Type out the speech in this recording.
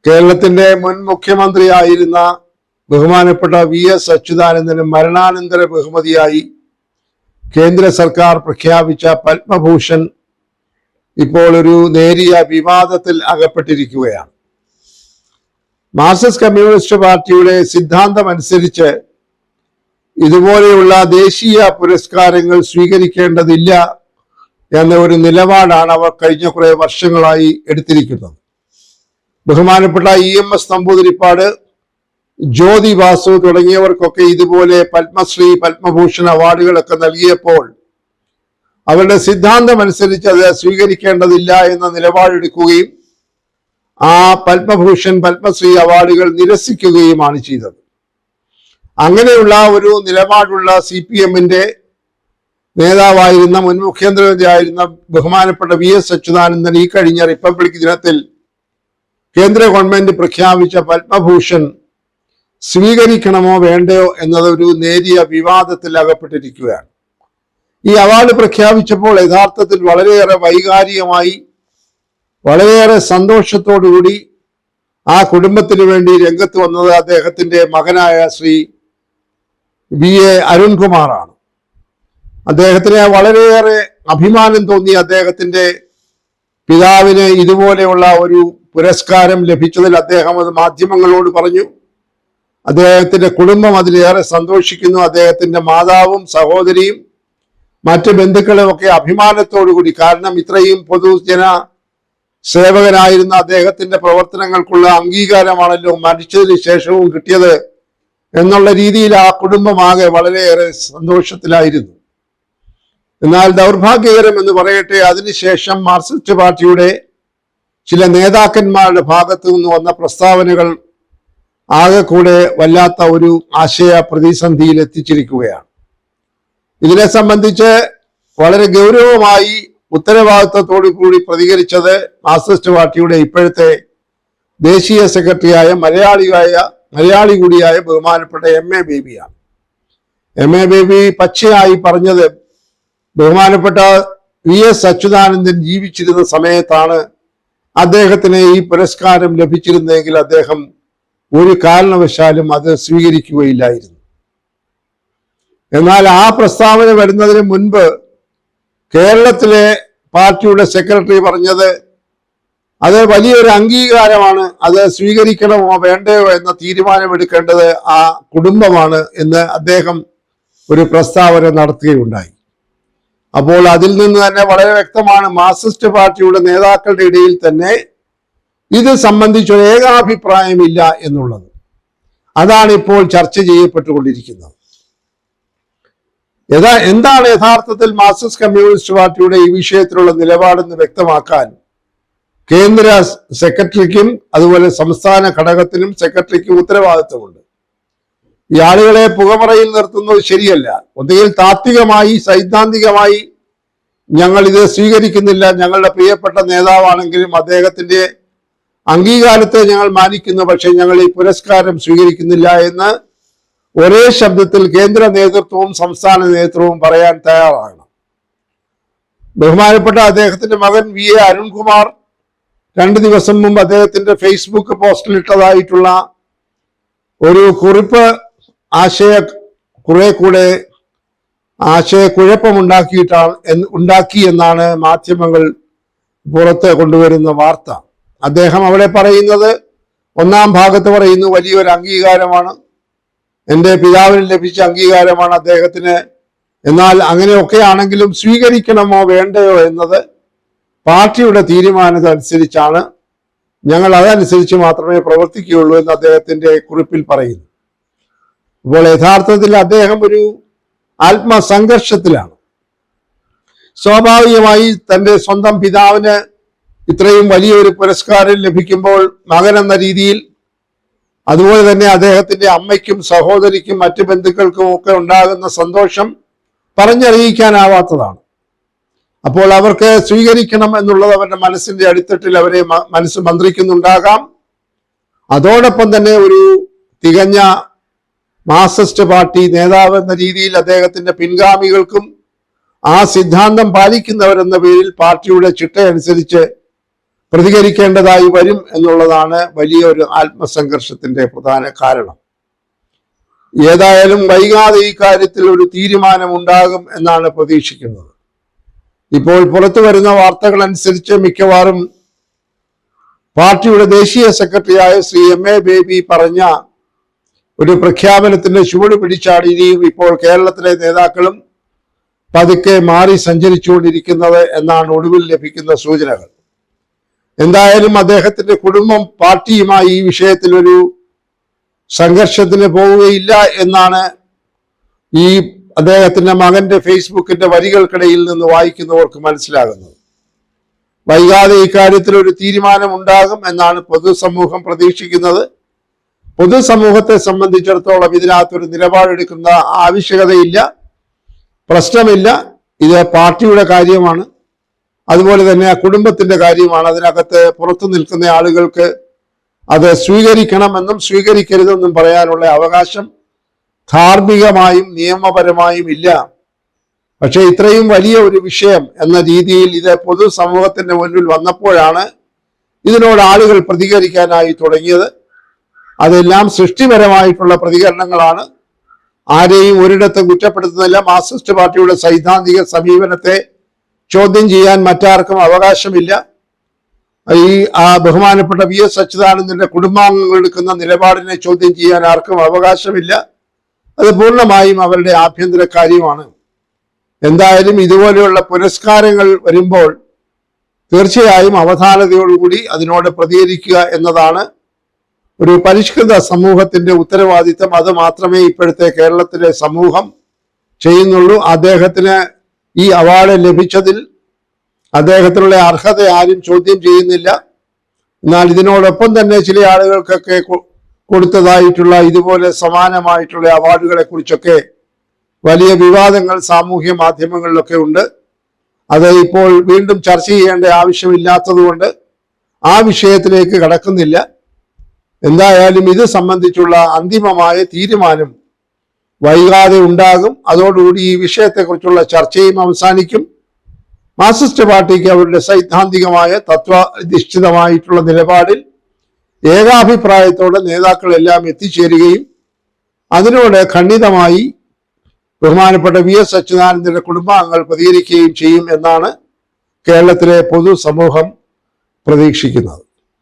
കേരളത്തിന്റെ മുൻ മുഖ്യമന്ത്രിയായിരുന്ന ബഹുമാനപ്പെട്ട വി.എസ്. അച്യുതാനന്ദന് മരണാനന്തര ബഹുമതിയായി കേന്ദ്ര സർക്കാർ പ്രഖ്യാപിച്ച പത്മഭൂഷൺ ഇപ്പോൾ ഒരു നേരിയ വിവാദത്തിൽ അകപ്പെട്ടിരിക്കുകയാണ്. മാർക്സിസ്റ്റ് കമ്മ്യൂണിസ്റ്റ് പാർട്ടിയുടെ സിദ്ധാന്തമനുസരിച്ച് ഇതുപോലെയുള്ള ദേശീയ പുരസ്കാരങ്ങൾ സ്വീകരിക്കേണ്ടതില്ല എന്ന ഒരു നിലപാടാണ് അവർ കഴിഞ്ഞ കുറെ വർഷങ്ങളായി എടുത്തിരിക്കുന്നത്. ബഹുമാനപ്പെട്ട EMS നമ്പൂതിരിപ്പാട്, ജ്യോതി ബാസു തുടങ്ങിയവർക്കൊക്കെ ഇതുപോലെ പത്മശ്രീ, പത്മഭൂഷൺ അവാർഡുകളൊക്കെ നൽകിയപ്പോൾ അവരുടെ സിദ്ധാന്തം അനുസരിച്ച് അത് സ്വീകരിക്കേണ്ടതില്ല എന്ന നിലപാടെടുക്കുകയും ആ പത്മഭൂഷൺ, പത്മശ്രീ അവാർഡുകൾ നിരസിക്കുകയുമാണ് ചെയ്തത്. അങ്ങനെയുള്ള ഒരു നിലപാടുള്ള CPM-ന്റെ നേതാവായിരുന്ന മുൻ മുഖ്യമന്ത്രിയായിരുന്ന ബഹുമാനപ്പെട്ട വി.എസ്. അച്യുതാനന്ദൻ ഈ കഴിഞ്ഞ റിപ്പബ്ലിക് ദിനത്തിൽ കേന്ദ്ര ഗവൺമെന്റ് പ്രഖ്യാപിച്ച പത്മഭൂഷൺ സ്വീകരിക്കണമോ വേണ്ടയോ എന്നതൊരു നേരിയ വിവാദത്തിൽ അകപ്പെട്ടിരിക്കുകയാണ്. ഈ അവാർഡ് പ്രഖ്യാപിച്ചപ്പോൾ യഥാർത്ഥത്തിൽ വളരെയേറെ വൈകാരികമായി, വളരെയേറെ സന്തോഷത്തോടുകൂടി ആ കുടുംബത്തിന് വേണ്ടി രംഗത്ത് വന്നത് അദ്ദേഹത്തിന്റെ മകനായ ശ്രീ V.A. അരുൺകുമാറാണ്. അദ്ദേഹത്തിന് വളരെയേറെ അഭിമാനം തോന്നി അദ്ദേഹത്തിന്റെ പിതാവിന് ഇതുപോലെയുള്ള ഒരു പുരസ്കാരം ലഭിച്ചതിൽ. അദ്ദേഹം അത് മാധ്യമങ്ങളോട് പറഞ്ഞു. അദ്ദേഹത്തിന്റെ കുടുംബം അതിലേറെ സന്തോഷിക്കുന്നു. അദ്ദേഹത്തിന്റെ മാതാവും സഹോദരിയും മറ്റ് ബന്ധുക്കളും ഒക്കെ അഭിമാനത്തോടുകൂടി, കാരണം ഇത്രയും പൊതുജന സേവകനായിരുന്ന അദ്ദേഹത്തിന്റെ പ്രവർത്തനങ്ങൾക്കുള്ള അംഗീകാരമാണല്ലോ മരിച്ചതിന് ശേഷവും കിട്ടിയത് എന്നുള്ള രീതിയിൽ ആ കുടുംബമാകെ വളരെയേറെ സന്തോഷത്തിലായിരുന്നു. എന്നാൽ ദൗർഭാഗ്യകരം എന്ന് പറയട്ടെ, അതിനുശേഷം മാർക്സിസ്റ്റ് പാർട്ടിയുടെ ചില നേതാക്കന്മാരുടെ ഭാഗത്തു നിന്ന് വന്ന പ്രസ്താവനകൾ ആകെ കൂടെ വല്ലാത്ത ഒരു ആശയ പ്രതിസന്ധിയിൽ എത്തിച്ചിരിക്കുകയാണ്. ഇതിനെ സംബന്ധിച്ച് വളരെ ഗൗരവമായി ഉത്തരവാദിത്വത്തോടു കൂടി പ്രതികരിച്ചത് മാർക്സിസ്റ്റ് പാർട്ടിയുടെ ഇപ്പോഴത്തെ ദേശീയ സെക്രട്ടറിയായ മലയാളി കൂടിയായ ബഹുമാനപ്പെട്ട M.A. ബേബിയാണ്. M.A. ബേബി പച്ചയായി പറഞ്ഞത്, ബഹുമാനപ്പെട്ട V.S. അച്യുതാനന്ദൻ ജീവിച്ചിരുന്ന സമയത്താണ് അദ്ദേഹത്തിന് ഈ പുരസ്കാരം ലഭിച്ചിരുന്നെങ്കിൽ അദ്ദേഹം ഒരു കാരണവശാലും അത് സ്വീകരിക്കുകയില്ലായിരുന്നു. എന്നാൽ ആ പ്രസ്താവന വരുന്നതിന് മുൻപ് കേരളത്തിലെ പാർട്ടിയുടെ സെക്രട്ടറി പറഞ്ഞത് അത് വലിയൊരു അംഗീകാരമാണ്, അത് സ്വീകരിക്കണമോ വേണ്ടയോ എന്ന തീരുമാനമെടുക്കേണ്ടത് ആ കുടുംബമാണ് എന്ന് അദ്ദേഹം ഒരു പ്രസ്താവന നടത്തുകയുണ്ടായി. അപ്പോൾ അതിൽ നിന്ന് തന്നെ വളരെ വ്യക്തമാണ് മാർക്സിസ്റ്റ് പാർട്ടിയുടെ നേതാക്കളുടെ ഇടയിൽ തന്നെ ഇത് സംബന്ധിച്ചൊരു ഏകാഭിപ്രായമില്ല എന്നുള്ളത്. അതാണ് ഇപ്പോൾ ചർച്ച ചെയ്യപ്പെട്ടുകൊണ്ടിരിക്കുന്നത്. എന്താണ് യഥാർത്ഥത്തിൽ മാർക്സിസ്റ്റ് കമ്മ്യൂണിസ്റ്റ് പാർട്ടിയുടെ ഈ വിഷയത്തിലുള്ള നിലപാടെന്ന് വ്യക്തമാക്കാൻ കേന്ദ്ര സെക്രട്ടറിക്കും അതുപോലെ സംസ്ഥാന ഘടകത്തിനും സെക്രട്ടറിക്കും ഉത്തരവാദിത്വമുണ്ട്. ഈ ആളുകളെ പുകമറയിൽ നിർത്തുന്നത് ശരിയല്ല. ഒന്നുകിൽ താത്വികമായി, സൈദ്ധാന്തികമായി ഞങ്ങൾ ഇത് സ്വീകരിക്കുന്നില്ല, ഞങ്ങളുടെ പ്രിയപ്പെട്ട നേതാവാണെങ്കിലും അദ്ദേഹത്തിന്റെ അംഗീകാരത്തെ ഞങ്ങൾ മാനിക്കുന്നു, പക്ഷെ ഞങ്ങൾ ഈ പുരസ്കാരം സ്വീകരിക്കുന്നില്ല എന്ന് ഒരേ ശബ്ദത്തിൽ കേന്ദ്ര നേതൃത്വവും സംസ്ഥാന നേതൃത്വവും പറയാൻ തയ്യാറാകണം. ബഹുമാനപ്പെട്ട അദ്ദേഹത്തിന്റെ മകൻ V.A. അരുൺകുമാർ 2 ദിവസം മുമ്പ് അദ്ദേഹത്തിന്റെ ഫേസ്ബുക്ക് പോസ്റ്റിൽ ഇട്ടതായിട്ടുള്ള ഒരു കുറിപ്പ് കുറെ കൂടെ ഉണ്ടാക്കി എന്നാണ് മാധ്യമങ്ങൾ പുറത്ത് കൊണ്ടുവരുന്ന വാർത്ത. അദ്ദേഹം അവിടെ പറയുന്നത്, ഒന്നാം ഭാഗത്ത് പറയുന്നു വലിയൊരു അംഗീകാരമാണ്, എൻ്റെ പിതാവിന് ലഭിച്ച അംഗീകാരമാണ് അദ്ദേഹത്തിന്. എന്നാൽ അങ്ങനെയൊക്കെ ആണെങ്കിലും സ്വീകരിക്കണമോ വേണ്ടയോ എന്നത് പാർട്ടിയുടെ തീരുമാനമനുസരിച്ചാണ്, ഞങ്ങൾ അതനുസരിച്ച് മാത്രമേ പ്രവർത്തിക്കുകയുള്ളൂ എന്ന് അദ്ദേഹത്തിന്റെ കുറിപ്പിൽ പറയുന്നു. അപ്പോൾ യഥാർത്ഥത്തിൽ അദ്ദേഹം ഒരു ആത്മസംഘർഷത്തിലാണ്. സ്വാഭാവികമായി തൻ്റെ സ്വന്തം പിതാവിന് ഇത്രയും വലിയൊരു പുരസ്കാരം ലഭിക്കുമ്പോൾ മകൻ എന്ന രീതിയിൽ, അതുപോലെ തന്നെ അദ്ദേഹത്തിന്റെ അമ്മയ്ക്കും സഹോദരിക്കും മറ്റു ബന്ധുക്കൾക്കും ഒക്കെ ഉണ്ടാകുന്ന സന്തോഷം പറഞ്ഞറിയിക്കാനാവാത്തതാണ്. അപ്പോൾ അവർക്ക് സ്വീകരിക്കണം എന്നുള്ളത് അവരുടെ മനസ്സിന്റെ അടിത്തട്ടിൽ അവരെ മനസ്സ് മന്ത്രിക്കുന്നുണ്ടാകാം. അതോടൊപ്പം തന്നെ ഒരു തികഞ്ഞ മാർക്സിസ്റ്റ് പാർട്ടി നേതാവ് എന്ന രീതിയിൽ അദ്ദേഹത്തിന്റെ പിൻഗാമികൾക്കും ആ സിദ്ധാന്തം പാലിക്കുന്നവരെന്ന പേരിൽ പാർട്ടിയുടെ ചിട്ടയനുസരിച്ച് പ്രതികരിക്കേണ്ടതായി വരും എന്നുള്ളതാണ് വലിയൊരു ആത്മസംഘർഷത്തിന്റെ പ്രധാന കാരണം. ഏതായാലും വൈകാതെ ഈ കാര്യത്തിൽ ഒരു തീരുമാനം ഉണ്ടാകും എന്നാണ് പ്രതീക്ഷിക്കുന്നത്. ഇപ്പോൾ പുറത്തു വരുന്ന വാർത്തകൾ അനുസരിച്ച് മിക്കവാറും പാർട്ടിയുടെ ദേശീയ സെക്രട്ടറിയായ ശ്രീ എം.എ. ബേബി പറഞ്ഞ ഒരു പ്രഖ്യാപനത്തിന്റെ ചുവട് പിടിച്ചാണ് ഇനിയും ഇപ്പോൾ കേരളത്തിലെ നേതാക്കളും പതുക്കെ മാറി സഞ്ചരിച്ചുകൊണ്ടിരിക്കുന്നത് എന്നാണ് ഒടുവിൽ ലഭിക്കുന്ന സൂചനകൾ. എന്തായാലും അദ്ദേഹത്തിന്റെ കുടുംബം പാർട്ടിയുമായി ഈ വിഷയത്തിൽ ഒരു സംഘർഷത്തിന് പോവുകയില്ല എന്നാണ് ഈ അദ്ദേഹത്തിന്റെ മകന്റെ ഫേസ്ബുക്കിന്റെ വരികൾക്കിടയിൽ നിന്ന് വായിക്കുന്നവർക്ക് മനസ്സിലാകുന്നത്. വൈകാതെ ഇക്കാര്യത്തിൽ ഒരു തീരുമാനം ഉണ്ടാകും എന്നാണ് പൊതുസമൂഹം പ്രതീക്ഷിക്കുന്നത്. പൊതുസമൂഹത്തെ സംബന്ധിച്ചിടത്തോളം ഇതിനകത്തൊരു നിലപാടെടുക്കുന്ന ആവശ്യകതയില്ല, പ്രശ്നമില്ല. ഇത് പാർട്ടിയുടെ കാര്യമാണ്, അതുപോലെ തന്നെ ആ കുടുംബത്തിന്റെ കാര്യമാണ്. അതിനകത്ത് പുറത്തു നിൽക്കുന്ന ആളുകൾക്ക് അത് സ്വീകരിക്കണമെന്നും സ്വീകരിക്കരുതെന്നും പറയാനുള്ള അവകാശം ധാർമ്മികമായും നിയമപരമായും ഇല്ല. പക്ഷെ ഇത്രയും വലിയ ഒരു വിഷയം എന്ന രീതിയിൽ ഇത് പൊതുസമൂഹത്തിന്റെ മുന്നിൽ വന്നപ്പോഴാണ് ഇതിനോട് ആളുകൾ പ്രതികരിക്കാനായി തുടങ്ങിയത്. അതെല്ലാം സൃഷ്ടിപരമായിട്ടുള്ള പ്രതികരണങ്ങളാണ്. ആരെയും ഒരിടത്തും കുറ്റപ്പെടുത്തുന്നില്ല. മാർക്സിസ്റ്റ് പാർട്ടിയുടെ സൈദ്ധാന്തിക സമീപനത്തെ ചോദ്യം ചെയ്യാൻ മറ്റാർക്കും അവകാശമില്ല. ഈ ബഹുമാനപ്പെട്ട വി.എസ്. അച്യുതാനന്ദന്റെ കുടുംബാംഗങ്ങൾ എടുക്കുന്ന നിലപാടിനെ ചോദ്യം ചെയ്യാൻ ആർക്കും അവകാശമില്ല. അത് പൂർണ്ണമായും അവരുടെ ആഭ്യന്തര കാര്യമാണ്. എന്തായാലും ഇതുപോലെയുള്ള പുരസ്കാരങ്ങൾ വരുമ്പോൾ തീർച്ചയായും അവധാനതയോടുകൂടി അതിനോട് പ്രതികരിക്കുക എന്നതാണ് ഒരു പരിഷ്കൃത സമൂഹത്തിന്റെ ഉത്തരവാദിത്തം. അത് മാത്രമേ ഇപ്പോഴത്തെ കേരളത്തിലെ സമൂഹം ചെയ്യുന്നുള്ളൂ. അദ്ദേഹത്തിന് ഈ അവാർഡ് ലഭിച്ചതിൽ അദ്ദേഹത്തിനുള്ള അർഹത ആരും ചോദ്യം ചെയ്യുന്നില്ല. എന്നാൽ ഇതിനോടൊപ്പം തന്നെ ചില ആളുകൾക്കൊക്കെ കൊടുത്തതായിട്ടുള്ള ഇതുപോലെ സമാനമായിട്ടുള്ള അവാർഡുകളെ കുറിച്ചൊക്കെ വലിയ വിവാദങ്ങൾ സാമൂഹ്യ മാധ്യമങ്ങളിലൊക്കെ ഉണ്ട്. അത് ഇപ്പോൾ വീണ്ടും ചർച്ച ചെയ്യേണ്ട ആവശ്യമില്ലാത്തതുകൊണ്ട് ആ വിഷയത്തിലേക്ക് കടക്കുന്നില്ല. എന്തായാലും ഇത് സംബന്ധിച്ചുള്ള അന്തിമമായ തീരുമാനം വൈകാതെ ഉണ്ടാകും. അതോടുകൂടി ഈ വിഷയത്തെക്കുറിച്ചുള്ള ചർച്ചയും അവസാനിക്കും. മാർക്സിസ്റ്റ് പാർട്ടിക്ക് അവരുടെ സൈദ്ധാന്തികമായ തത്വാധിഷ്ഠിതമായിട്ടുള്ള നിലപാടിൽ ഏകാഭിപ്രായത്തോടെ നേതാക്കളെല്ലാം എത്തിച്ചേരുകയും അതിനോട് ഖണ്ഡിതമായി ബഹുമാനപ്പെട്ട വി.എസ്. അച്യുതാനന്ദന്റെ കുടുംബാംഗങ്ങൾ പ്രതികരിക്കുകയും ചെയ്യും എന്നാണ് കേരളത്തിലെ പൊതുസമൂഹം പ്രതീക്ഷിക്കുന്നത്.